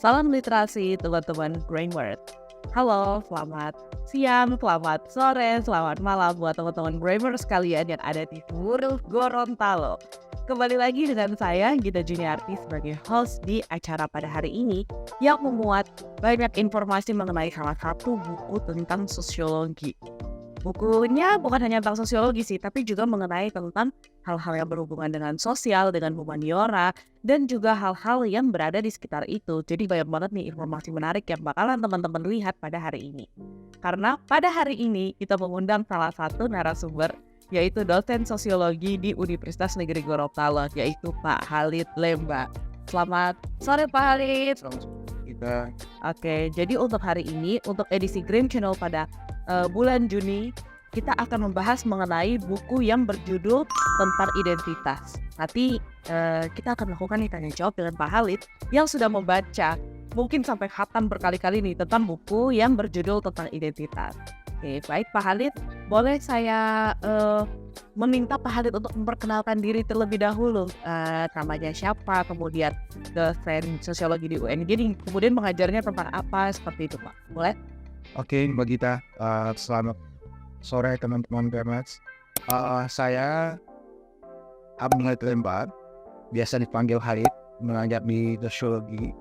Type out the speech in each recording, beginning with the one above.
Salam literasi teman-teman Brainword. Halo, selamat siang, selamat sore, selamat malam buat teman-teman Brainword sekalian yang ada di seluruh Gorontalo. Kembali lagi dengan saya, Gita Juniarti, sebagai host di acara pada hari ini yang memuat banyak informasi mengenai salah satu buku tentang sosiologi. Bukunya bukan hanya tentang sosiologi sih, tapi juga mengenai tentang hal-hal yang berhubungan dengan sosial, dengan humaniora, dan juga hal-hal yang berada di sekitar itu. Jadi banyak banget nih informasi menarik yang bakalan teman-teman lihat pada hari ini. Karena pada hari ini kita mengundang salah satu narasumber, yaitu dosen sosiologi di Universitas Negeri Gorontalo, yaitu Pak Halid Lemba. Selamat sore Pak Halid. Selamat kita. Oke, jadi untuk hari ini, untuk edisi Green Channel pada bulan Juni, kita akan membahas mengenai buku yang berjudul tentang identitas. Nanti kita akan melakukan tanya jawab dengan Pak Halid yang sudah membaca, mungkin sampai khatam berkali-kali nih, tentang buku yang berjudul tentang identitas. Oke, baik Pak Halid, boleh saya meminta Pak Halid untuk memperkenalkan diri terlebih dahulu. Namanya siapa, kemudian dosen sosiologi di UNJ, kemudian mengajarnya tentang apa, seperti itu Pak. Boleh? Oke, Mbak Gita, selamat sore teman-teman BMX. Saya Abdul Halid Lemba, biasa dipanggil Halid, mengajar di sosiologi.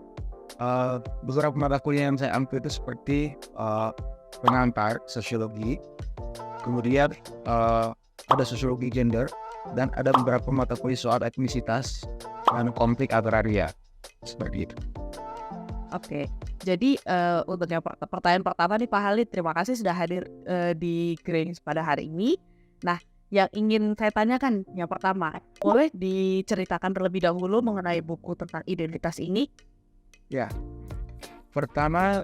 Beberapa mata kuliah yang saya ambil itu seperti pengantar sosiologi, kemudian ada sosiologi gender, dan ada beberapa mata kuliah soal etnisitas dan konflik agraria, seperti itu. Oke, jadi untuk yang pertanyaan pertama nih Pak Halid, terima kasih sudah hadir di Grains pada hari ini. Nah, yang ingin saya tanyakan yang pertama, boleh diceritakan terlebih dahulu mengenai buku tentang identitas ini? Ya, pertama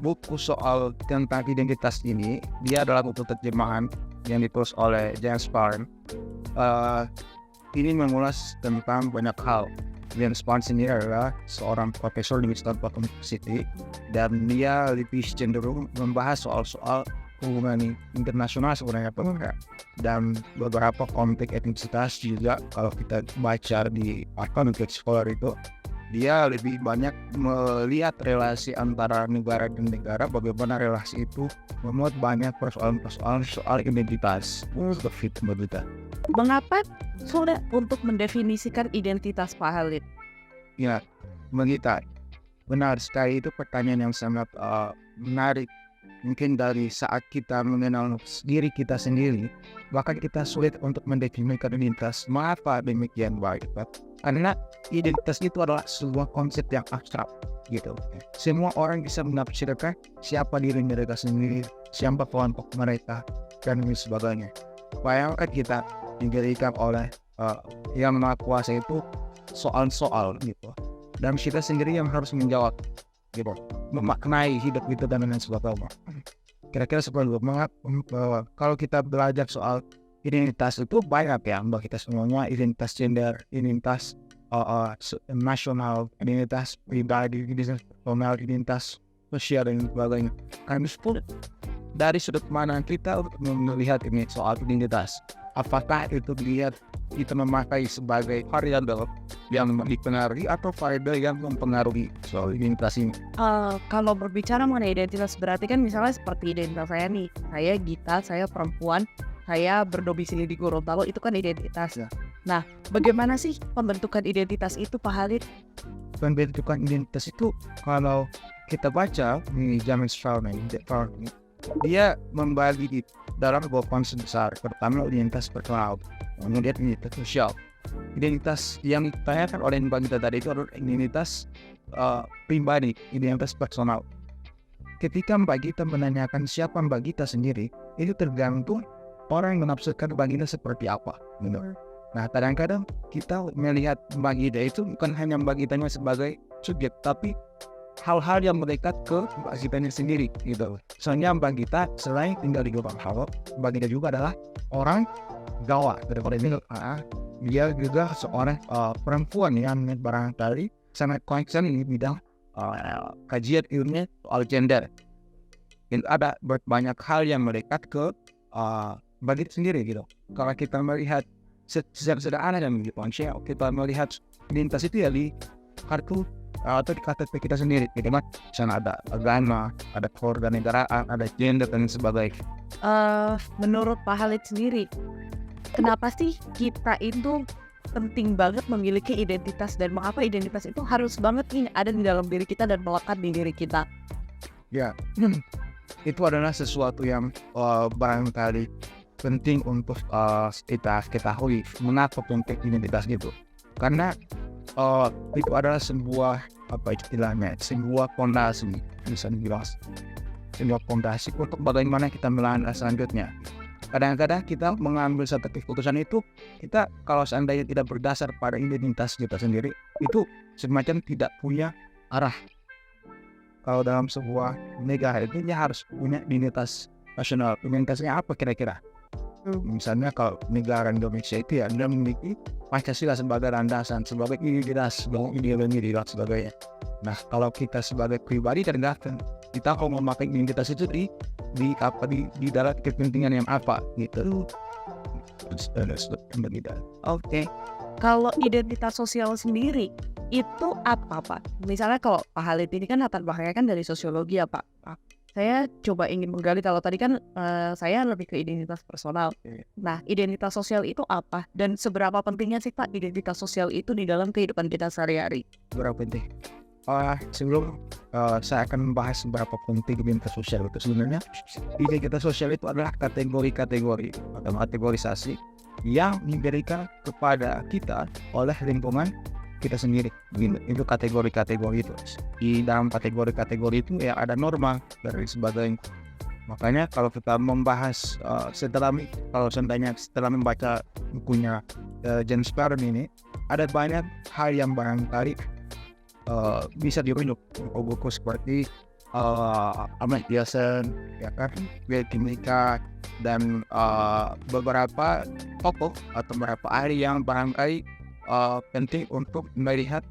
buku soal tentang identitas ini, dia adalah buku terjemahan yang ditulis oleh James Barnes. Ini mengulas tentang banyak hal. James Barnes ini adalah seorang profesor di Stanford University, dan dia lebih cenderung membahas soal-soal hubungan internasional sebenarnya, dan beberapa konflik etnisitas juga. Kalau kita baca di Archive Scholar itu, dia lebih banyak melihat relasi antara negara dan negara, bagaimana relasi itu memuat banyak persoalan-persoalan soal identitas. Mengapa sulit untuk mendefinisikan identitas Pak Halid? Ya, Mbak, benar sekali, itu pertanyaan yang sangat menarik. Mungkin dari saat kita mengenal diri kita sendiri, bahkan kita sulit untuk mendefinisikan identitas. Mengapa demikian, Pak? Karena identitas itu adalah sebuah konsep yang abstrak, gitu. Semua orang bisa menafsirkan siapa diri mereka sendiri, siapa kelompok mereka, dan sebagainya. Bayangkan kita diberikan oleh yang maha kuasa itu soal-soal, gitu, dan kita sendiri yang harus menjawab, gitu, memaknai hidup itu dan lain sebagainya. Kira-kira seperti itu. Kalau kita belajar soal identitas itu banyak ya, Mbak, kita semuanya, identitas gender, identitas nasional, identitas pribadi, identitas personal, identitas sosial, dan sebagainya. Karena dari sudut mana kita melihat ini soal identitas, apakah itu dilihat kita memakai sebagai variabel yang dipengaruhi atau variabel yang mempengaruhi soal identitas ini? Kalau berbicara mengenai identitas, berarti kan misalnya seperti identitas saya nih, saya Gita, saya perempuan, saya berdomisili di Gorontalo, itu kan identitas. Ya. Nah, bagaimana sih pembentukan identitas itu Pak Halid? Pembentukan identitas itu, kalau kita baca di James Barnes, dia membagi dalam dua konsep besar. Pertama, identitas personal, kemudian identitas sosial. Identitas yang ditanyakan oleh Mbak Gita tadi itu adalah identitas pribadi, identitas personal. Ketika Mbak Gita menanyakan siapa Mbak Gita sendiri, itu tergantung orang yang menafsirkan Mbak Gita seperti apa, gitu. Nah, kadang-kadang kita melihat Mbak Gita itu bukan hanya Mbak Gitanya sebagai subjek, tapi hal-hal yang melekat ke Mbak Gitanya sendiri, gitu. Soalnya Mbak Gita selain tinggal di Gorontalo, Mbak Gita juga adalah orang Jawa. Dia juga seorang perempuan yang barangkali sangat concern di bidang kajian ilmiah soal gender. Dan ada banyak hal yang melekat ke Mbak Gita sendiri, gitu. Kalau kita melihat secara sederhana dan kita melihat identitas itu ya di kartu atau di KTP kita sendiri, gitu kan? Misalnya ada agama, ada kewarganegaraan, ada gender dan sebagainya. Menurut Pak Halid sendiri, kenapa sih kita itu penting banget memiliki identitas dan mengapa identitas itu harus banget nih ada di dalam diri kita dan melekat di diri kita? Ya, itu adalah sesuatu yang barangkali penting untuk kita ketahui mengapa penting identitas itu. Karena itu adalah sebuah sebuah fondasi, bisa dibilang sebuah fondasi untuk bagaimana kita melangkah selanjutnya. Kadang-kadang kita mengambil satu keputusan itu, kita kalau seandainya tidak berdasar pada identitas kita sendiri, itu semacam tidak punya arah. Kalau dalam sebuah negara itu dia harus punya identitas nasional. Identitasnya apa kira-kira? Misalnya kalau negara Indonesia itu ya dia memiliki Pancasila sebagai landasan, sebagai identitas, sebagai ideologi dan sebagainya. Nah, kalau kita sebagai pribadi tergantung kita mau memakai identitas itu di dalam kepentingan yang apa gitu. Oke. Kalau identitas sosial sendiri itu apa, Pak? Misalnya kalau Pak Halid ini kan latar belakangnya kan dari sosiologi ya, Pak. Saya coba ingin menggali, kalau tadi kan saya lebih ke identitas personal. Nah, identitas sosial itu apa? Dan seberapa pentingnya sih, Pak, identitas sosial itu di dalam kehidupan kita sehari-hari? Berapa penting? Sebelum saya akan membahas seberapa penting identitas sosial itu, sebenarnya identitas sosial itu adalah kategori-kategori atau kategorisasi yang diberikan kepada kita oleh lingkungan kita sendiri. Itu kategori-kategori itu. Di dalam kategori-kategori itu ya ada norma dari sebagainya. Makanya kalau kita membahas setelah membaca bukunya James Barron ini, ada banyak hal yang barangkali bisa dirujuk buku seperti Amartya Sen, ya kan, Will Kimika, dan beberapa tokoh atau beberapa ahli yang barangkali penting untuk melihat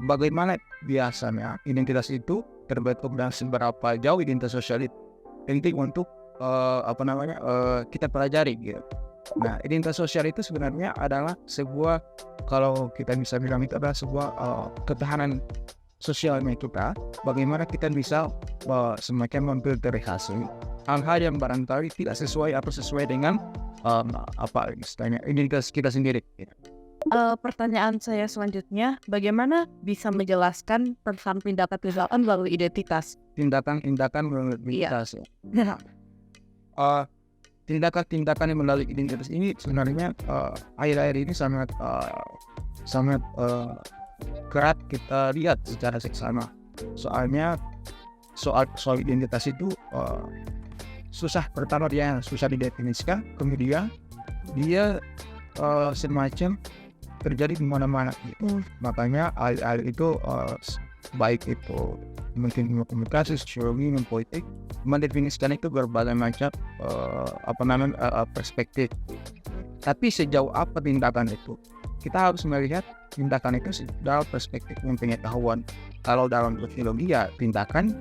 bagaimana biasanya identitas itu terbentuk dan seberapa jauh identitas sosial itu penting untuk kita pelajari gitu. Nah, identitas sosial itu sebenarnya adalah sebuah, kalau kita bisa bilang itu adalah sebuah ketahanan sosialnya kita, bagaimana kita bisa semacam memfilteri hasil hal-hal yang barangkali tidak sesuai atau sesuai dengan istilahnya identitas kita sendiri. Pertanyaan saya selanjutnya, bagaimana bisa menjelaskan tentang tindakan-tindakan melalui identitas? Tindakan melalui identitas. Iya. Tindakan-tindakan yang melalui identitas ini sebenarnya akhir-akhir ini sangat kerap kita lihat secara seksama. Soalnya soal identitas itu susah. Pertama dia susah didefinisikan, kemudian dia semacam terjadi di mana-mana gitu. Makanya hal itu baik itu mungkin komunikasi, sosiologi, politik, mendefinisikan itu berbagai macam perspektif. Tapi sejauh apa tindakan itu? Kita harus melihat tindakan itu dalam perspektif pengetahuan. Kalau dalam sosiologi ya tindakan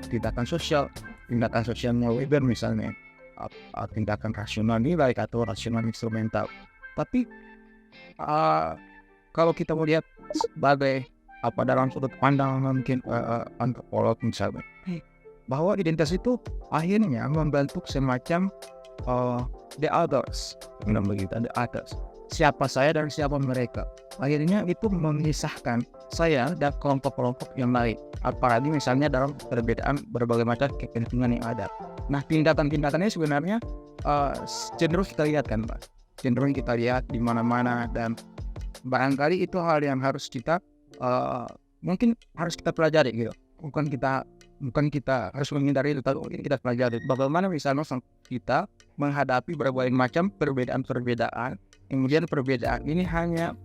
sosial, tindakan sosialnya Weber misalnya, tindakan rasional nilai atau rasional instrumental. Tapi kalau kita melihat sebagai dalam sudut pandang mungkin antropolog misalnya, bahwa identitas itu akhirnya membentuk semacam the others, the others. Siapa saya dan siapa mereka. Akhirnya itu memisahkan saya dan kelompok-kelompok yang lain. Apalagi misalnya dalam perbedaan berbagai macam kepentingan yang ada. Nah, tindakan-tindakannya sebenarnya cenderung kita lihat kan, Pak. Cenderung kita lihat di mana-mana, dan barangkali itu hal yang harus kita mungkin harus kita pelajari gitu. Bukan kita harus menghindari itu, tapi mungkin kita pelajari bagaimana misalnya kita menghadapi berbagai macam perbedaan. Kemudian perbedaan ini hanya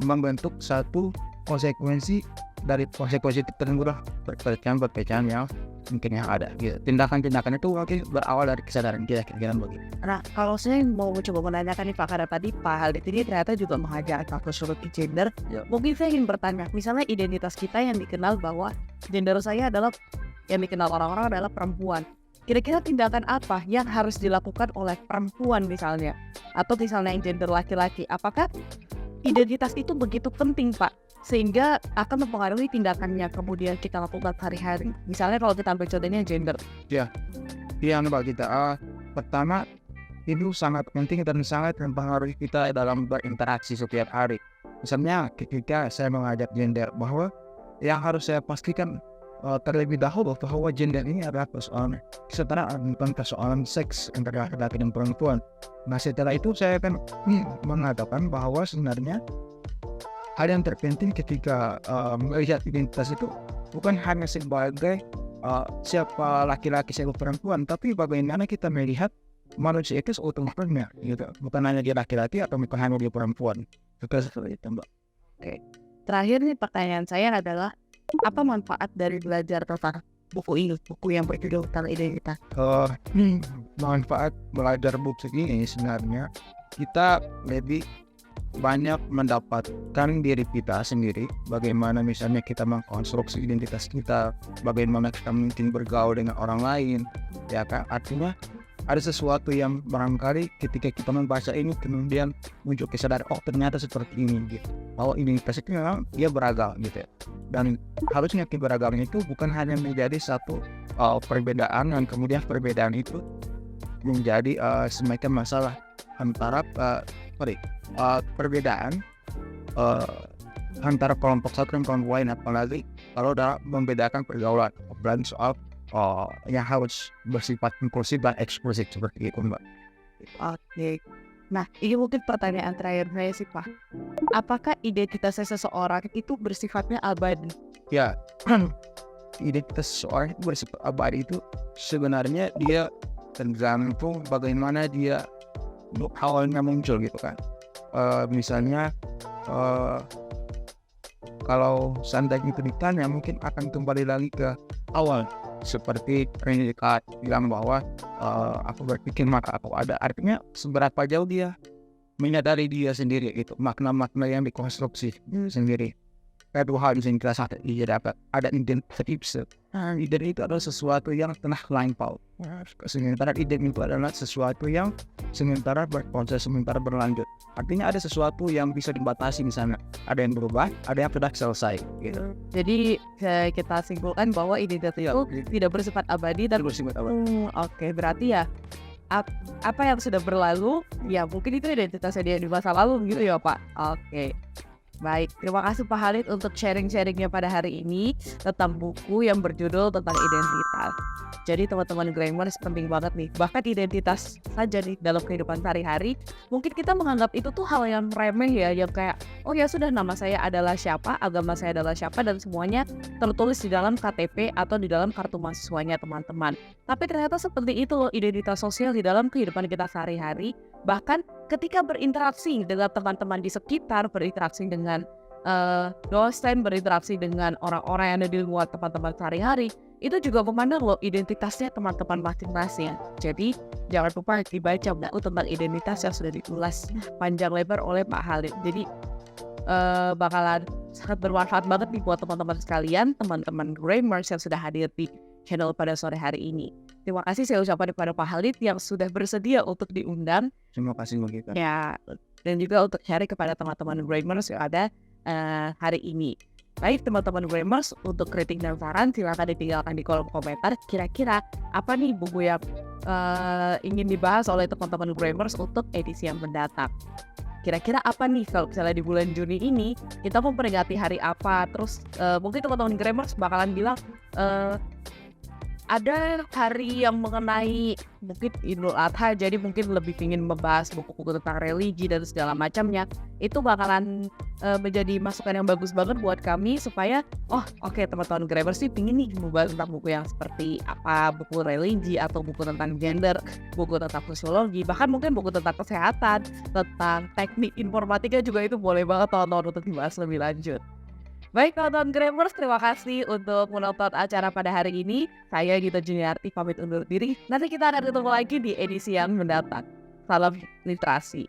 membentuk satu konsekuensi dari konsekuensi tertentu, perpecahan yang mungkin yang ada gitu. Tindakan-tindakan itu mungkin berawal dari kesadaran kita kira-kira begitu. Nah, kalau saya mau coba menanyakan nih Pak, karena tadi Pak Halid ini ternyata juga mengajar sosiologi gender. Mungkin saya ingin bertanya, misalnya identitas kita yang dikenal bahwa gender saya adalah, yang dikenal orang-orang adalah perempuan. Kira-kira tindakan apa yang harus dilakukan oleh perempuan misalnya, atau misalnya yang gender laki-laki? Apakah identitas itu begitu penting, Pak, sehingga akan mempengaruhi tindakannya kemudian kita lakukan sehari-hari. Misalnya kalau kita ambil contohnya gender. Yang Mbak kita pertama itu sangat penting dan sangat mempengaruhi kita dalam berinteraksi setiap hari. Misalnya ketika saya mengajak gender, bahwa yang harus saya pastikan terlebih dahulu bahwa gender ini adalah persoalan kesetaraan, bukan persoalan seks antara laki-laki dan perempuan. Nah setelah itu saya akan mengatakan bahwa sebenarnya hal yang terpenting ketika melihat identitas itu bukan hanya sebagai siapa laki-laki siapa perempuan, tapi bagaimana kita melihat manusia itu seutuhnya gitu. Bukan hanya dia laki-laki atau bukan hanya dia perempuan. Seperti itu, Mbak. Oke. Terakhir nih pertanyaan saya adalah, apa manfaat dari belajar tentang buku yang berjudul tentang identitas? Manfaat belajar buku ini sebenarnya kita lebih banyak mendapatkan diri kita sendiri, bagaimana misalnya kita mengkonstruksi identitas kita, bagaimana kita mungkin bergaul dengan orang lain, ya kan? Artinya ada sesuatu yang barangkali ketika kita membaca ini kemudian muncul kesadaran, oh ternyata seperti ini gitu, bahwa identitas itu memang dia beragam gitu ya. Dan harusnya keberagaman itu bukan hanya menjadi satu perbedaan, dan kemudian perbedaan itu menjadi semacam masalah antara perbedaan antara kelompok satu dan kelompok lain, apalagi kalau dalam membedakan pergaulan, apalagi soal yang harus bersifat inklusif dan eksklusif seperti itu, Mbak. Oke. Nah, ini mungkin pertanyaan terakhir saya sih, Pak. Apakah identitas seseorang itu bersifatnya abadi? Ya, identitas seseorang itu bersifat abadi itu sebenarnya dia tergantung bagaimana dia awalnya muncul gitu kan. Misalnya kalau seandainya itu ditanya mungkin akan kembali lagi ke awal, seperti Rene Descartes bilang bahwa aku berpikir maka aku ada. Artinya seberapa jauh dia menyadari dia sendiri gitu, makna-makna yang dikonstruksi sendiri. Kedua hal yang kita sadar ada identitas. Identitas itu adalah sesuatu yang telah lampau. Sementara identitas itu adalah sesuatu yang sementara berproses, sementara berlanjut. Artinya ada sesuatu yang bisa dibatasi di sana. Ada yang berubah, ada yang sudah selesai. Gitu. Jadi kita simpulkan bahwa identitas itu tidak bersifat abadi dan bersifat abadi. Oke, berarti ya apa yang sudah berlalu, ya mungkin itu identitasnya dia di masa lalu gitu ya Pak. Oke. Baik, terima kasih Pak Khalid untuk sharing-sharingnya pada hari ini tentang buku yang berjudul tentang identitas. Jadi teman-teman Grammars penting banget nih, bahkan identitas saja nih dalam kehidupan sehari-hari. Mungkin kita menganggap itu tuh hal yang remeh ya, yang kayak, oh ya sudah nama saya adalah siapa, agama saya adalah siapa, dan semuanya tertulis di dalam KTP atau di dalam kartu mahasiswanya teman-teman. Tapi ternyata seperti itu loh identitas sosial di dalam kehidupan kita sehari-hari. Bahkan ketika berinteraksi dengan teman-teman di sekitar, berinteraksi dengan dosen, berinteraksi dengan orang-orang yang ada di luar teman-teman sehari-hari, itu juga memandang loh identitasnya teman-teman masing-masing. Jadi jangan lupa dibaca buku tentang identitas yang sudah ditulis panjang lebar oleh Pak Khalid. Jadi bakalan sangat bermanfaat banget nih buat teman-teman sekalian, teman-teman Grammars yang sudah hadir di channel pada sore hari ini. Terima kasih saya ucapkan kepada Pak Khalid yang sudah bersedia untuk diundang. Terima kasih Mbak Gita. Ya, dan juga untuk sharing kepada teman-teman Grammars yang ada hari ini. Baik teman-teman Grammars, untuk kritik dan saran silakan ditinggalkan di kolom komentar. Kira-kira apa nih buku yang ingin dibahas oleh teman-teman Grammars untuk edisi yang mendatang? Kira-kira apa nih kalau misalnya di bulan Juni ini kita memperingati hari apa? Terus mungkin teman-teman Grammars bakalan bilang ada hari yang mengenai mungkin Idul Adha, jadi mungkin lebih ingin membahas buku-buku tentang religi dan segala macamnya. Itu bakalan menjadi masukan yang bagus banget buat kami supaya oke, teman-teman Grammars sih pingin nih membahas tentang buku yang seperti apa, buku religi atau buku tentang gender, buku tentang sosiologi, bahkan mungkin buku tentang kesehatan, tentang teknik informatika juga itu boleh banget teman-teman untuk dibahas lebih lanjut. Baik teman-teman Grammars, terima kasih untuk menonton acara pada hari ini. Saya Gita Juniarti pamit undur diri. Nanti kita akan ketemu lagi di edisi yang mendatang. Salam literasi.